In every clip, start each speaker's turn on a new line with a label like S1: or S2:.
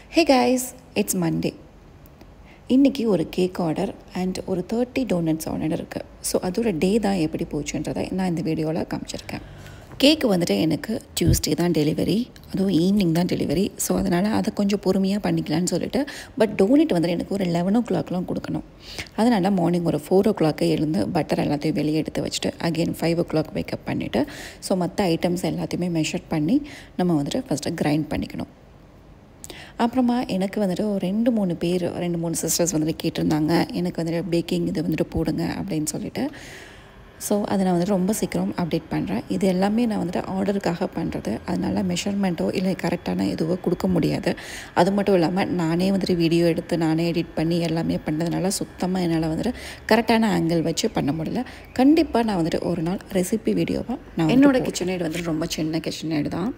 S1: Hey guys, it's Monday. இன்றைக்கி ஒரு cake order and ஒரு 30 டோனட்ஸ் ஆர்டர் இருக்குது. ஸோ அதோட டே தான் எப்படி போச்சுன்றதை நான் இந்த வீடியோவில் காமிச்சிருக்கேன். கேக்கு வந்துட்டு எனக்கு டியூஸ்டே தான் டெலிவரி, அதுவும் ஈவினிங் தான் டெலிவரி. ஸோ அதனால் அதை கொஞ்சம் பொறுமையாக பண்ணிக்கலான்னு சொல்லிட்டு, பட் டோனட் வந்துட்டு எனக்கு ஒரு 11 o'clockலாம் கொடுக்கணும். அதனால் மார்னிங் ஒரு 4 o'clock எழுந்து பட்டர் எல்லாத்தையும் வெளியே எடுத்து வச்சுட்டு அகெயின் 5 o'clock வேக்கப் பண்ணிவிட்டு, ஸோ மற்ற ஐட்டம்ஸ் எல்லாத்தையுமே மெஷர் பண்ணி நம்ம வந்துட்டு ஃபஸ்ட்டு கிரைண்ட் பண்ணிக்கணும். அப்புறமா எனக்கு வந்துட்டு ஒரு 2-3 சிஸ்டர்ஸ் வந்துட்டு கேட்டிருந்தாங்க, எனக்கு வந்துட்டு பேக்கிங் இது வந்துட்டு போடுங்க அப்படின்னு சொல்லிட்டு. ஸோ அதை நான் வந்துட்டு ரொம்ப சீக்கிரம் அப்டேட் பண்ணுறேன். இது எல்லாமே நான் வந்துட்டு ஆர்டருக்காக பண்ணுறது, அதனால் மெஷர்மெண்ட்டோ இல்லை கரெக்டான எதுவோ கொடுக்க முடியாது. அது மட்டும் இல்லாமல் நானே வந்துட்டு வீடியோ எடுத்து நானே எடிட் பண்ணி எல்லாமே பண்ணுறதுனால சுத்தமாக என்னால் வந்துட்டு கரெக்டான ஆங்கிள் வச்சு பண்ண முடியல. கண்டிப்பாக நான் வந்துட்டு ஒரு நாள் ரெசிபி வீடியோவாக நான் என்னோடய கிச்சன் எய்டு வந்துட்டு ரொம்ப சின்ன கிச்சன் எய்டு தான்.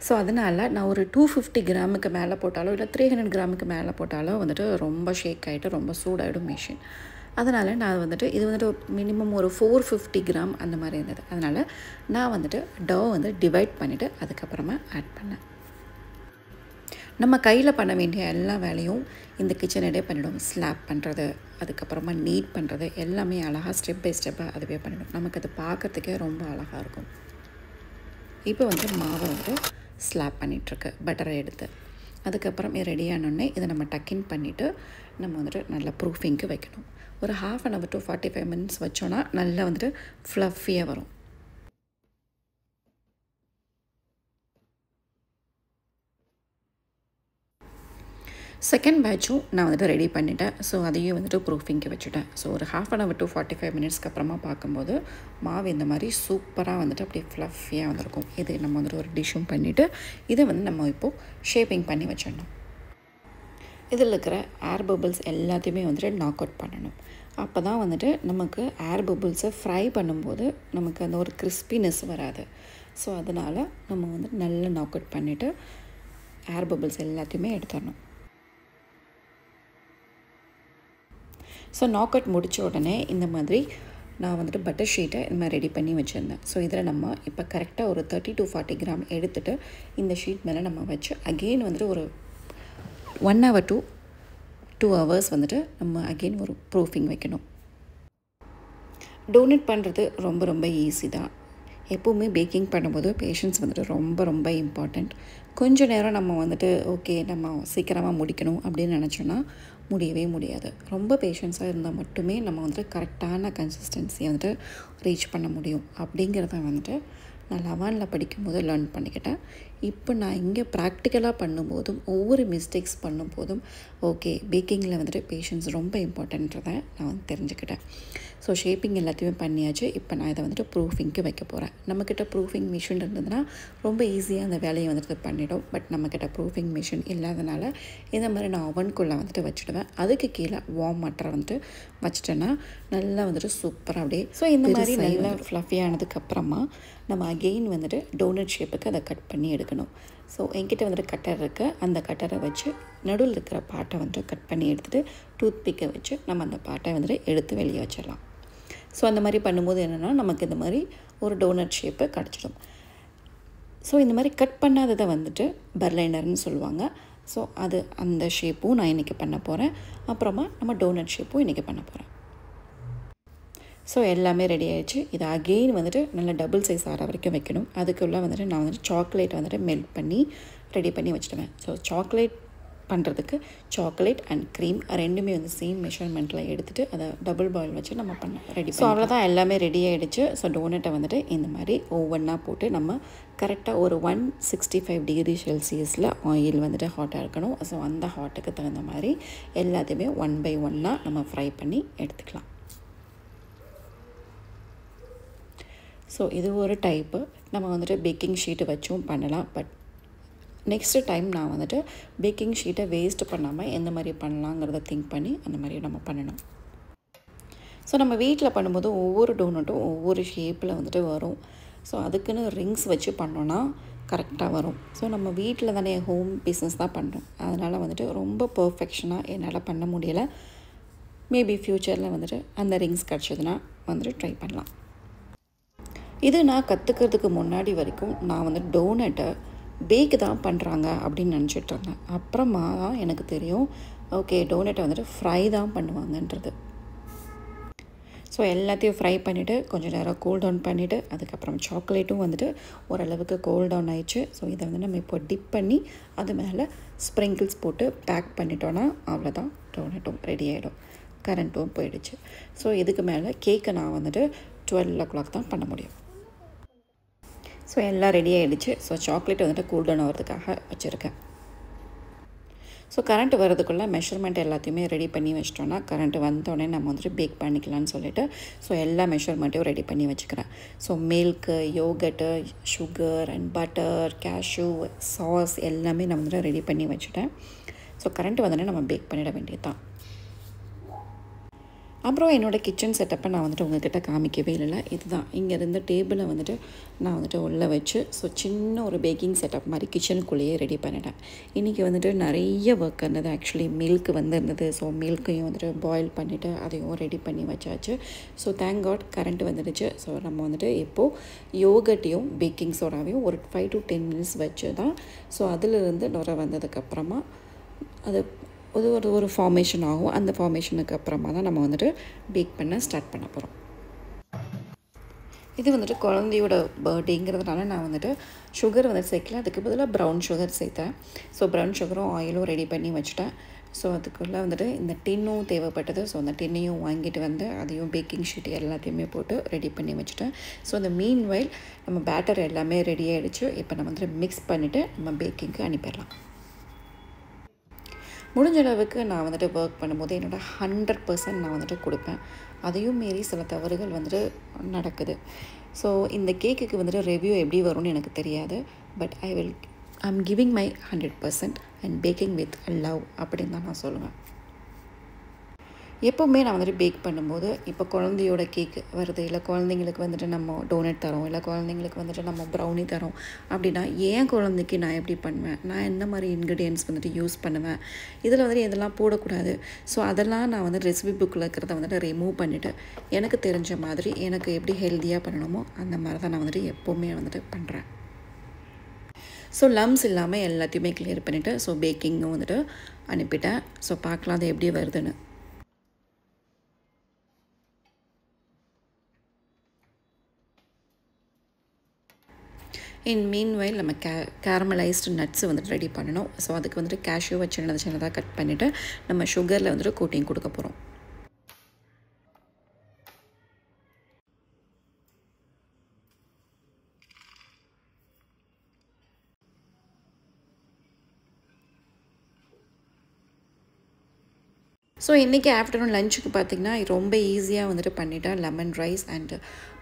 S1: ஸோ அதனால் நான் ஒரு 250 கிராமுக்கு மேலே போட்டாலோ இல்லை 300 கிராமுக்கு மேலே போட்டாலோ வந்துட்டு ரொம்ப ஷேக் ஆகிட்டு ரொம்ப சூடாகிடும் மிஷின். அதனால் நான் வந்துட்டு இது வந்துட்டு மினிமம் ஒரு 450 கிராம் அந்த மாதிரி இருந்தது. அதனால் நான் வந்துட்டு டவ் வந்து டிவைட் பண்ணிவிட்டு அதுக்கப்புறமா ஆட் பண்ணேன். நம்ம கையில் பண்ண வேண்டிய எல்லா வேலையும் இந்த கிச்சனே பண்ணிவிடும். ஸ்லாப் பண்ணுறது, அதுக்கப்புறமா நீட் பண்ணுறது எல்லாமே அழகாக ஸ்டெப் பை ஸ்டெப்பாக அதுவே பண்ணிவிடும். நமக்கு அது பார்க்குறதுக்கே ரொம்ப அழகாக இருக்கும். இப்போ வந்து மாவை வந்து ஸ்லாப் பண்ணிகிட்ருக்கு பட்டரை எடுத்து. அதுக்கப்புறம் ரெடியானோடனே இதை நம்ம டக்கின் பண்ணிவிட்டு நம்ம வந்துட்டு நல்லா ப்ரூஃபிங்க்கு வைக்கணும். ஒரு 1/2 hour to 45 minutes வச்சோன்னா நல்லா வந்துட்டு ஃப்ளஃபியாக வரும். செகண்ட் பேட்சும் நான் வந்துட்டு ரெடி பண்ணிட்டேன். ஸோ அதையும் வந்துட்டு ப்ரூஃபிங்க்கு வச்சுட்டேன். ஸோ ஒரு 1/2 hour to 45 minutes அப்புறமா பார்க்கும்போது மாவு இந்த மாதிரி சூப்பராக வந்துட்டு அப்படியே ஃப்ளஃபியாக வந்திருக்கும். இது நம்ம வந்துட்டு ஒரு டிஷ்ஷும் பண்ணிவிட்டு இதை வந்து நம்ம இப்போது ஷேப்பிங் பண்ணி வச்சிடணும். இதில் இருக்கிற ஏர் பபிள்ஸ் எல்லாத்தையுமே வந்துட்டு நாக் அவுட் பண்ணணும். அப்போ தான் வந்துட்டு நமக்கு ஏர் பபிள்ஸை ஃப்ரை பண்ணும்போது நமக்கு அந்த ஒரு கிறிஸ்பினஸ் வராது. ஸோ அதனால் நம்ம வந்து நல்லா நாக் அவுட் பண்ணிவிட்டு ஏர் பபிள்ஸ் எல்லாத்தையுமே எடுத்துடணும். ஸோ நாக் அவுட் முடித்த உடனே இந்த மாதிரி நான் வந்துட்டு பட்டர் ஷீட்டை இந்த மாதிரி ரெடி பண்ணி வச்சுருந்தேன். ஸோ இதில் நம்ம இப்போ கரெக்டாக ஒரு 30 to 40 கிராம் எடுத்துகிட்டு இந்த ஷீட் மேலே நம்ம வச்சு அகெயின் வந்துட்டு ஒரு 1 hour to 2 hours வந்துட்டு நம்ம அகெயின் ஒரு ப்ரூஃபிங் வைக்கணும். டோனட் பண்ணுறது ரொம்ப ரொம்ப ஈஸி தான். எப்போவுமே பேக்கிங் பண்ணும்போது பேஷன்ஸ் வந்துட்டு ரொம்ப ரொம்ப இம்பார்ட்டண்ட். கொஞ்சம் நேரம் நம்ம வந்துட்டு ஓகே நம்ம சீக்கிரமாக முடிக்கணும் அப்படின்னு நினச்சோன்னா முடியவே முடியாது. ரொம்ப பேஷன்ஸாக இருந்தால் மட்டுமே நம்ம வந்துட்டு கரெக்டான கன்சிஸ்டன்சியை வந்துட்டு ரீச் பண்ண முடியும். அப்படிங்கிறத வந்துட்டு நான் 11ல் படிக்கும்போது லேர்ன் பண்ணிக்கிட்டேன். இப்போ நான் இங்கே ப்ராக்டிக்கலாக பண்ணும்போதும் ஒவ்வொரு மிஸ்டேக்ஸ் பண்ணும்போதும் ஓகே பேக்கிங்கில் வந்துட்டு பேஷன்ஸ் ரொம்ப இம்பார்ட்டன்றதை நான் வந்து தெரிஞ்சுக்கிட்டேன். ஸோ ஷேப்பிங் எல்லாத்தையுமே பண்ணியாச்சு. இப்போ நான் இதை வந்துட்டு ப்ரூஃபிங்க்கு வைக்க போகிறேன். நம்மக்கிட்ட ப்ரூஃபிங் மிஷின் இருந்ததுன்னா ரொம்ப ஈஸியாக அந்த வேலையை வந்துட்டு பண்ணிடும். பட் நம்மக்கிட்ட ப்ரூஃபிங் மிஷின் இல்லாதனால இந்த மாதிரி நான் அவனுக்குள்ளே வந்துட்டு வச்சுடுவேன். அதுக்கு கீழே வார்ம் வாட்டரை வந்துட்டு வச்சுட்டேன்னா நல்லா வந்துட்டு சூப்பராக அப்படியே ஸோ இந்த மாதிரி நல்லா ஃப்ளஃபியானதுக்கப்புறமா நம்ம அகெயின் வந்துட்டு டோனட் ஷேப்புக்கு அதை கட் பண்ணி எடுக்கணும். ஸோ என்கிட்ட வந்துட்டு கட்டர் இருக்குது. அந்த கட்டரை வச்சு நடுவில் இருக்கிற பாட்டை வந்துட்டு கட் பண்ணி எடுத்துகிட்டு டூத் பிக்கை வச்சு நம்ம அந்த பாட்டை வந்துட்டு எடுத்து வெளியே வச்சிடலாம். ஸோ அந்த மாதிரி பண்ணும்போது என்னென்னா நமக்கு இந்த மாதிரி ஒரு டோனட் ஷேப்பு கிடச்சிடும். ஸோ இந்த மாதிரி கட் பண்ணாததை வந்துட்டு பர்லைனர்னு சொல்லுவாங்க. ஸோ அது அந்த ஷேப்பும் நான் இன்றைக்கி பண்ண போகிறேன். அப்புறமா நம்ம டோனட் ஷேப்பும் இன்றைக்கி பண்ண போகிறேன். ஸோ எல்லாமே ரெடி ஆகிடுச்சு. இது அகெயின் வந்துட்டு நல்லா டபுள் சைஸ் ஆகிற வரைக்கும் வைக்கணும். அதுக்குள்ளே வந்துட்டு நான் வந்துட்டு சாக்லேட் வந்துட்டு மெல்ட் பண்ணி ரெடி பண்ணி வச்சுடுவேன். ஸோ சாக்லேட் பண்ணுறதுக்கு சாக்லேட் அண்ட் க்ரீம் ரெண்டுமே வந்து சேம் மெஷர்மெண்ட்டில் எடுத்துகிட்டு அதை டபுள் பாயில் வச்சு நம்ம ரெடி. ஸோ அவ்வளோதான், எல்லாமே ரெடி ஆகிடுச்சு. ஸோ டோனட்டை வந்துட்டு இந்த மாதிரி ஒவ்வொன்றா போட்டு நம்ம கரெக்டாக ஒரு 165 டிகிரி செல்சியஸில் ஆயில் வந்துட்டு ஹாட்டாக இருக்கணும். ஸோ அந்த ஹாட்டுக்கு தகுந்த மாதிரி எல்லாத்தையுமே 1 by 1 நம்ம ஃப்ரை பண்ணி எடுத்துக்கலாம். ஸோ இது ஒரு டைப்பு. நம்ம வந்துட்டு பேக்கிங் ஷீட்டு வச்சும் பண்ணலாம். பட் நெக்ஸ்ட்டு டைம் நான் வந்துட்டு பேக்கிங் ஷீட்டை வேஸ்ட் பண்ணாமல் எந்த மாதிரி பண்ணலாங்கிறத திங்க் பண்ணி அந்த மாதிரி நம்ம பண்ணணும். ஸோ நம்ம வீட்டில் பண்ணும்போது ஒவ்வொரு டோனட்டும் ஒவ்வொரு ஷேப்பில் வந்துட்டு வரும். ஸோ அதுக்குன்னு ரிங்ஸ் வச்சு பண்ணோன்னா கரெக்டாக வரும். ஸோ நம்ம வீட்டில் தானே ஹோம் பிஸ்னஸ் தான் பண்ணுறோம். அதனால் வந்துட்டு ரொம்ப பர்ஃபெக்ஷனாக என்னால் பண்ண முடியலை. மேபி ஃப்யூச்சரில் வந்துட்டு அந்த ரிங்ஸ் கிடச்சதுன்னா வந்துட்டு ட்ரை பண்ணலாம். இது நான் கற்றுக்கிறதுக்கு முன்னாடி வரைக்கும் நான் வந்து டோனட்டை பேக் தான் பண்ணுறாங்க அப்படின்னு நினச்சிட்டு இருந்தேன். அப்புறமா தான் எனக்கு தெரியும் ஓகே டோனட்டை வந்துட்டு ஃப்ரை தான் பண்ணுவாங்கன்றது. ஸோ எல்லாத்தையும் ஃப்ரை பண்ணிவிட்டு கொஞ்சம் நேரம் கூல் டவுன் பண்ணிவிட்டு அதுக்கப்புறம் சாக்லேட்டும் வந்துட்டு ஓரளவுக்கு கூல் டவுன் ஆயிடுச்சு. ஸோ இதை வந்து நம்ம இப்போ டிப் பண்ணி அது மேலே ஸ்ப்ரிங்கிள்ஸ் போட்டு பேக் பண்ணிட்டோன்னா அவ்வளோதான், டோனட்டும் ரெடி ஆகிடும். கரண்ட்டும் போயிடுச்சு. ஸோ இதுக்கு மேலே கேக்கை நான் வந்துட்டு 12 o'clock தான் பண்ண முடியும். ஸோ எல்லாம் ரெடி ஆகிடுச்சு. ஸோ சாக்லேட் வந்துட்டு கூல் டவுன் ஆகிறதுக்காக வச்சுருக்கேன். ஸோ கரண்ட் வரதுக்குள்ளே மெஷர்மெண்ட் எல்லாத்தையுமே ரெடி பண்ணி வச்சிட்டோன்னா கரண்ட்டு வந்தோடனே நம்ம வந்துட்டு பேக் பண்ணிக்கலாம்னு சொல்லிவிட்டு ஸோ எல்லா மெஷர்மெண்ட்டையும் ரெடி பண்ணி வச்சுக்கிறேன். So milk, yogurt, sugar and butter, cashew, sauce எல்லாமே நான் வந்துட்டு ரெடி பண்ணி வச்சுட்டேன். ஸோ கரண்ட் வந்தோடனே நம்ம பேக் பண்ணிட வேண்டியது தான். அப்புறம் என்னோடய கிச்சன் செட்டப்பை நான் வந்துட்டு உங்கள்கிட்ட காமிக்கவே இல்லை. இதுதான் இங்கே இருந்த டேபிளை வந்துட்டு நான் வந்துட்டு உள்ளே வச்சு ஸோ சின்ன ஒரு பேக்கிங் செட்டப் மாதிரி கிச்சனுக்குள்ளேயே ரெடி பண்ணிட்டேன். இன்றைக்கி வந்துட்டு நிறைய ஒர்க் இருந்தது. ஆக்சுவலி மில்க் இருந்தது. ஸோ மில்க்கையும் வந்துட்டு பாயில் பண்ணிவிட்டு அதையும் ரெடி பண்ணி வச்சாச்சு. ஸோ தேங்க் காட் கரண்ட் வந்துடுச்சு. ஸோ நம்ம வந்துட்டு இப்போது யோகட்டையும் பேக்கிங் சோடாவையும் ஒரு 5 to 10 minutes வச்சு தான் ஸோ அதிலிருந்து நுரை வந்ததுக்கப்புறமா அது ஒரு ஃபார்மேஷன் ஆகும். அந்த ஃபார்மேஷனுக்கு அப்புறமா தான் நம்ம வந்துட்டு பேக் பண்ண ஸ்டார்ட் பண்ண போகிறோம். இது வந்துட்டு குழந்தையோட பர்த்டேங்கிறதுனால நான் வந்துட்டு சுகர் வந்துட்டு சேர்க்கல. அதுக்கு பதிலாக ப்ரௌன் சுகர் சேர்த்தேன். ஸோ ப்ரௌன் சுகரும் ஆயிலும் ரெடி பண்ணி வச்சுட்டேன். ஸோ அதுக்குள்ளே வந்துட்டு இந்த டின்னும் தேவைப்பட்டது. ஸோ அந்த டின்னையும் வாங்கிட்டு வந்து அதையும் பேக்கிங் ஷீட் எல்லாத்தையுமே போட்டு ரெடி பண்ணி வச்சுட்டேன். ஸோ அந்த மீன் வைல் நம்ம பேட்டர் எல்லாமே ரெடி ஆகிடுச்சு. இப்போ நம்ம வந்துட்டு மிக்ஸ் பண்ணிவிட்டு நம்ம பேக்கிங்க்கு அனுப்பிடலாம். முடிஞ்ச அளவுக்கு நான் வந்துட்டு ஒர்க் பண்ணும்போது என்னோடய 100% நான் வந்துட்டு கொடுப்பேன். அதையும் மீறி சில தவறுகள் வந்துட்டு நடக்குது. ஸோ இந்த கேக்குக்கு வந்துட்டு ரிவ்யூ எப்படி வரும்னு எனக்கு தெரியாது. But I'm giving my 100% and baking with love அப்படின்னு தான் நான் சொல்லுவேன். எப்போவுமே நான் வந்துட்டு பேக் பண்ணும்போது இப்போ குழந்தையோட கேக்கு வருது, இல்லை குழந்தைங்களுக்கு வந்துட்டு நம்ம டோனட் தரோம், இல்லை குழந்தைங்களுக்கு வந்துட்டு நம்ம ப்ரௌனி தரோம் அப்படின்னா ஏன் குழந்தைக்கு நான் எப்படி பண்ணுவேன், நான் என்ன மாதிரி இன்க்ரீடியன்ட்ஸ் வந்துட்டு யூஸ் பண்ணுவேன், இதில் வந்துட்டு இதெல்லாம் போடக்கூடாது. ஸோ அதெல்லாம் நான் வந்து ரெசிபி புக்கில் இருக்கிறத வந்துட்டு ரிமூவ் பண்ணிவிட்டு எனக்கு தெரிஞ்ச மாதிரி எனக்கு எப்படி ஹெல்த்தியாக பண்ணணுமோ அந்த மாதிரி தான் நான் வந்துட்டு எப்போவுமே வந்துட்டு பண்ணுறேன். ஸோ லம்ஸ் இல்லாமல் எல்லாத்தையுமே கிளியர் பண்ணிவிட்டு ஸோ பேக்கிங்கும் வந்துட்டு அனுப்பிட்டேன். ஸோ பார்க்கலாம் அது எப்படி வருதுன்னு. இன் மீன் வைல் நம்ம கேரமலைஸ்டு நட்ஸு வந்துட்டு ரெடி பண்ணணும். ஸோ அதுக்கு வந்துட்டு கேஷ்யூவை சின்னதாக கட் பண்ணிவிட்டு நம்ம சுகரில் வந்துட்டு கோட்டிங் கொடுக்க போகிறோம். ஸோ இன்றைக்கி ஆஃப்டர்நூன் லஞ்சுக்கு பார்த்திங்கன்னா ரொம்ப ஈஸியாக வந்துட்டு பண்ணிட்டேன். Lemon rice and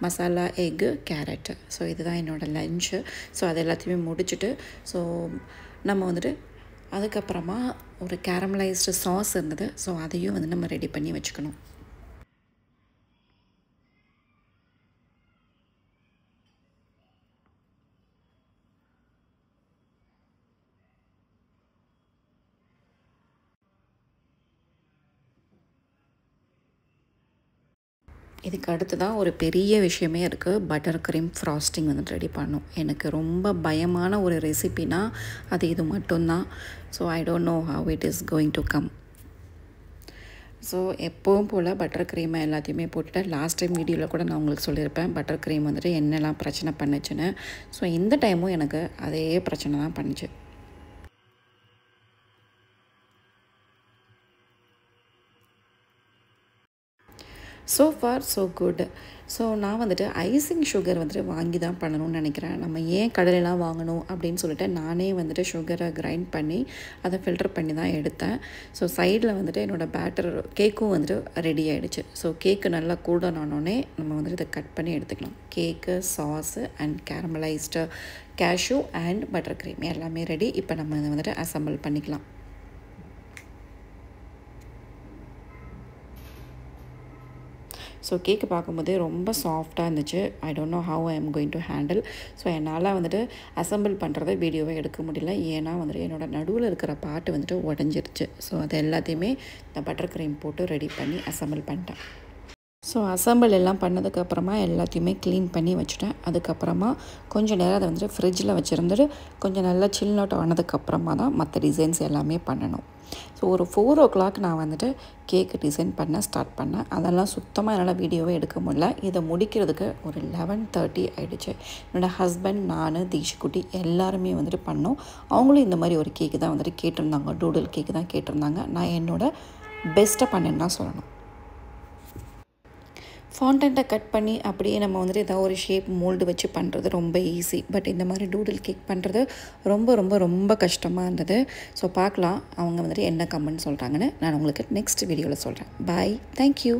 S1: masala egg, carrot. So இதுதான் என்னோடய லஞ்சு. ஸோ அது எல்லாத்தையுமே முடிச்சுட்டு ஸோ நம்ம வந்துட்டு அதுக்கப்புறமா ஒரு கேரமலைஸ்டு சாஸ் இருந்தது. ஸோ அதையும் வந்து நம்ம ரெடி பண்ணி வச்சுக்கணும். இதுக்கு அடுத்து தான் ஒரு பெரிய விஷயமே இருக்குது. பட்டர் க்ரீம் ஃப்ராஸ்டிங் வந்துட்டு ரெடி பண்ணணும். எனக்கு ரொம்ப பயமான ஒரு ரெசிபினா அது இது மட்டும்தான். So I don't know how it is going to come. So எப்போவும் போல் பட்டர் க்ரீமை எல்லாத்தையுமே போட்டுட்டு லாஸ்ட் டைம் வீடியோவில் கூட நான் உங்களுக்கு சொல்லியிருப்பேன் பட்டர் க்ரீம் வந்துட்டு என்னெல்லாம் பிரச்சனை பண்ணுச்சுன்னு. ஸோ இந்த டைமும் எனக்கு அதே பிரச்சனை தான் பண்ணுச்சு. So for so good. So நான் வந்துட்டு ஐசிங் சுகர் வந்துட்டு வாங்கி தான் பண்ணணும்னு நினைக்கிறேன். நம்ம ஏன் கடையிலலாம் வாங்கணும் அப்படின்னு சொல்லிட்டு நானே வந்துட்டு சுகரை கிரைண்ட் பண்ணி அதை ஃபில்டர் பண்ணி தான் எடுத்தேன். ஸோ சைடில் வந்துட்டு என்னோடய பேட்டர் கேக்கும் வந்துட்டு ரெடி ஆகிடுச்சு. ஸோ கேக்கு நல்லா கூல்டவுன் ஆனோடனே நம்ம வந்துட்டு இதை கட் பண்ணி எடுத்துக்கலாம். Cake, sauce and caramelised cashew and butter cream எல்லாமே ரெடி. இப்போ நம்ம இதை வந்துட்டு அசம்பிள் பண்ணிக்கலாம். ஸோ கேக்கு பார்க்கும்போதே ரொம்ப சாஃப்டாக இருந்துச்சு. I don't know how I am going to handle. So என்னால் வந்துட்டு அசம்பிள் பண்ணுறத வீடியோவை எடுக்க முடியல. ஏன்னா வந்துட்டு என்னோடய நடுவில் இருக்கிற பார்ட்டு வந்துட்டு உடஞ்சிருச்சு. ஸோ அது எல்லாத்தையுமே இந்த பட்டர் க்ரீம் போட்டு ரெடி பண்ணி அசம்பிள் பண்ணிட்டேன். ஸோ அசம்பிள் எல்லாம் பண்ணதுக்கப்புறமா எல்லாத்தையுமே க்ளீன் பண்ணி வச்சுட்டேன். அதுக்கப்புறமா கொஞ்சம் நேரம் அதை வந்துட்டு ஃப்ரிட்ஜில் வச்சுருந்துட்டு கொஞ்சம் நல்லா சில் அவுட் ஆனதுக்கப்புறமா தான் மற்ற டிசைன்ஸ் எல்லாமே பண்ணணும். ஸோ ஒரு 4 நான் வந்துட்டு கேக்கு டிசைன் பண்ண ஸ்டார்ட் பண்ணேன். அதெல்லாம் சுத்தமாக என்னால் வீடியோவே எடுக்க முடியல. இதை முடிக்கிறதுக்கு ஒரு 11:30 ஆகிடுச்சு. என்னோடய ஹஸ்பண்ட், நான், தீக்ஷிக்குட்டி எல்லாருமே வந்துட்டு பண்ணோம். அவங்களும் இந்த மாதிரி ஒரு கேக்கு தான் வந்துட்டு கேட்டிருந்தாங்க. டூடில் கேக்கு தான் கேட்டிருந்தாங்க. நான் என்னோடய பெஸ்ட்டை பண்ணேன்னு தான் சொல்லணும். ஃபாண்டண்ட்டை கட் பண்ணி அப்படியே நம்ம வந்துட்டு ஏதாவது ஒரு ஷேப் மோல்டு வச்சு பண்ணுறது ரொம்ப ஈஸி. பட் இந்த மாதிரி டூடில் கேக் பண்ணுறது ரொம்ப ரொம்ப ரொம்ப கஷ்டமாக இருந்தது. ஸோ பார்க்கலாம் அவங்க வந்துட்டு என்ன கமெண்ட் சொல்கிறாங்கன்னு நான் உங்களுக்கு நெக்ஸ்ட் வீடியோவில் சொல்கிறேன். பாய், தேங்க்யூ.